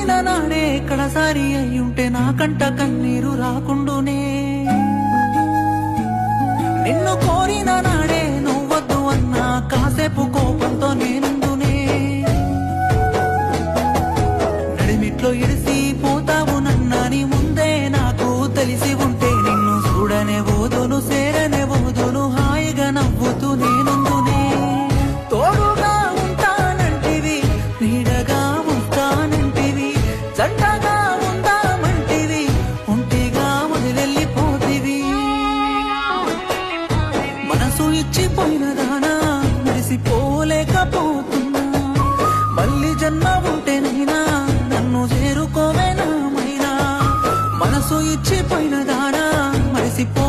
కోరిన నాడే కడసారి అయ్యుంటే నాకంట కన్నీరు రాకుండునే నిన్ను కోరిన నాడే నువ్వొద్దు అన్నా కాసేపు కోపంతో నేనుందునే నడిమిట్లో ఇడిసి పోతావు నన్నని ముందే నాకు తెలిసి ఉంటే నిన్ను చూడనే పోదును సేరనే పోదును హాయిగా నవ్వుతూ నేనుందునే తోడుగా ఉంటానంటివి నీడగా ఉంటానంటివి జంటగా ఉందామంటివి ఒంటిగా వదిలెళ్ళిపోతివి మనసు ఇచ్చిపోయిన దానా మరిసిపోలేకపోతున్నా మళ్ళీ జన్మ ఉంటేనైనా నన్ను చేరుకోవేనా మైనా మనసు ఇచ్చిపోయిన దానా మరిసిపో